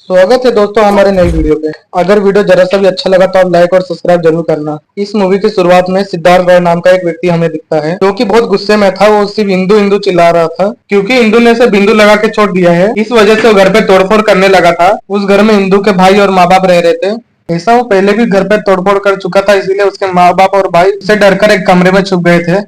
स्वागत है दोस्तों हमारे नई वीडियो पे। अगर वीडियो जरा सा भी अच्छा लगा तो आप लाइक और सब्सक्राइब जरूर करना। इस मूवी की शुरुआत में सिद्धार्थ रॉय नाम का एक व्यक्ति हमें दिखता है जो कि बहुत गुस्से में था। वो सिर्फ हिंदू हिंदू चिल्ला रहा था क्योंकि हिंदू ने उसे बिंदु लगा के छोड़ दिया है। इस वजह से वो घर पे तोड़फोड़ करने लगा था। उस घर में हिंदू के भाई और माँ बाप रह रहे थे। ऐसा वो पहले भी घर पे तोड़फोड़ कर चुका था, इसीलिए उसके माँ बाप और भाई उसे डरकर एक कमरे में छुप गए थे।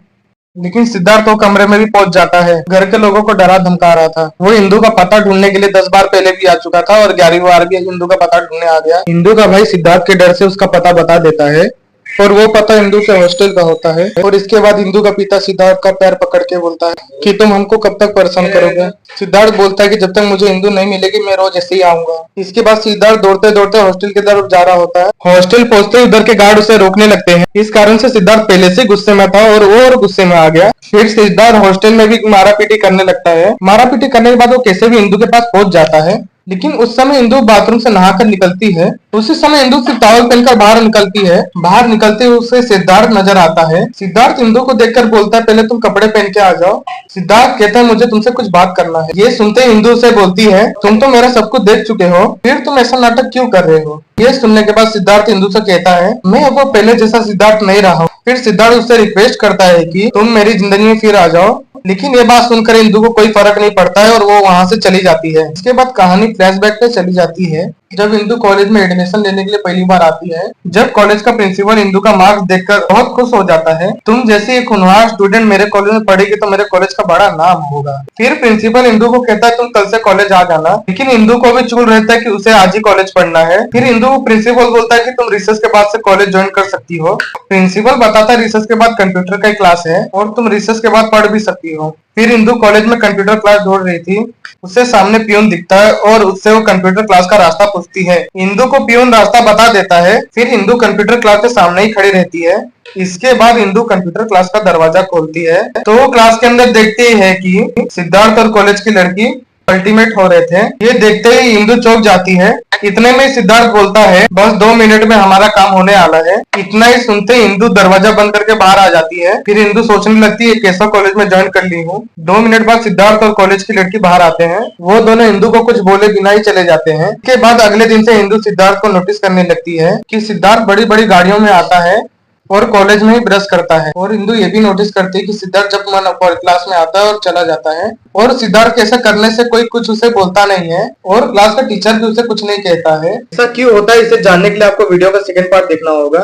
लेकिन सिद्धार्थ वो कमरे में भी पहुंच जाता है। घर के लोगों को डरा धमका रहा था। वो हिंदू का पता ढूंढने के लिए 10 बार पहले भी आ चुका था और 11वीं बार भी हिंदू का पता ढूंढने आ गया। हिंदू का भाई सिद्धार्थ के डर से उसका पता बता देता है और वो पता हिंदू के हॉस्टल का होता है। और इसके बाद हिंदू का पिता सिद्धार्थ का पैर पकड़ के बोलता है कि तुम हमको कब तक परेशान करोगे। सिद्धार्थ बोलता है कि जब तक मुझे हिंदू नहीं मिलेगी मैं रोज ऐसे ही आऊंगा। इसके बाद सिद्धार्थ दौड़ते दौड़ते हॉस्टल की तरफ जा रहा होता है। हॉस्टल पहुंचते ही उधर के गार्ड उसे रोकने लगते हैं। इस कारण से सिद्धार्थ पहले से गुस्से में था और वो और गुस्से में आ गया। फिर सिद्धार्थ हॉस्टल में भी मारा पीटी करने लगता है। मारा पीटी करने के बाद वो कैसे भी हिंदू के पास पहुंच जाता है। लेकिन उस समय इंदु बाथरूम से नहाकर निकलती है। उसी समय इंदु सिर्फ टॉवल पहनकर बाहर निकलती है। बाहर निकलते हुए उसे सिद्धार्थ नजर आता है। सिद्धार्थ इंदु को देखकर बोलता है पहले तुम कपड़े पहन के आ जाओ। सिद्धार्थ कहता है मुझे तुमसे कुछ बात करना है। ये सुनते ही इंदु से बोलती है तुम तो मेरा सब कुछ देख चुके हो, फिर तुम ऐसा नाटक क्यों कर रहे हो। ये सुनने के बाद सिद्धार्थ इंदु से कहता है मैं अब वो पहले जैसा सिद्धार्थ नहीं रहा हूँ। फिर सिद्धार्थ उससे रिक्वेस्ट करता है कि तुम मेरी जिंदगी में फिर आ जाओ। लेकिन ये बात सुनकर इंदु को कोई फर्क नहीं पड़ता है और वो वहां से चली जाती है। इसके बाद कहानी फ्लैशबैक पे चली जाती है जब इंदु कॉलेज में एडमिशन लेने के लिए पहली बार आती है। जब कॉलेज का प्रिंसिपल इंदु का मार्क्स देखकर बहुत खुश हो जाता है। तुम जैसी एक होनहार स्टूडेंट मेरे कॉलेज में पढ़ेगी तो मेरे कॉलेज का बड़ा नाम होगा। फिर प्रिंसिपल इंदु को कहता है तुम कल से कॉलेज आ जाना। लेकिन इंदु को भी चूल रहता है कि उसे आज ही कॉलेज पढ़ना है। फिर इंदु को प्रिंसिपल बोलता है कि तुम रिसर्च के बाद से कॉलेज ज्वाइन कर सकती हो। प्रिंसिपल बताता है रिसर्च के बाद कंप्यूटर का क्लास है और तुम रिसर्च के बाद पढ़ भी सकती हो। फिर इंदु कॉलेज में कंप्यूटर क्लास ढूंढ रही थी। उससे सामने पियून दिखता है और उससे वो कंप्यूटर क्लास का रास्ता पूछती है। इंदु को पियून रास्ता बता देता है। फिर इंदु कंप्यूटर क्लास के सामने ही खड़ी रहती है। इसके बाद इंदु कंप्यूटर क्लास का दरवाजा खोलती है तो वो क्लास के अंदर देखते ही है कि सिद्धार्थ और कॉलेज की लड़की अल्टीमेट हो रहे थे। ये देखते ही इंदु चौंक जाती है। इतने में सिद्धार्थ बोलता है बस 2 मिनट में हमारा काम होने वाला है। इतना ही सुनते ही इंदु दरवाजा बंद करके बाहर आ जाती है। फिर इंदु सोचने लगती है कैसा कॉलेज में ज्वाइन कर ली हूँ। 2 मिनट बाद सिद्धार्थ और कॉलेज की लड़की बाहर आते हैं। वो दोनों इंदु को कुछ बोले बिना ही चले जाते हैं। इसके बाद अगले दिन से इंदु सिद्धार्थ को नोटिस करने लगती है कि सिद्धार्थ बड़ी बड़ी गाड़ियों में आता है और कॉलेज में ही ब्रश करता है। और इंदु ये भी नोटिस करती है कि सिद्धार्थ जब मन क्लास में आता है और चला जाता है और सिद्धार्थ के ऐसा करने से कोई कुछ उसे बोलता नहीं है और क्लास का टीचर भी उसे कुछ नहीं कहता है। ऐसा क्यों होता है इसे जानने के लिए आपको वीडियो का सेकंड पार्ट देखना होगा।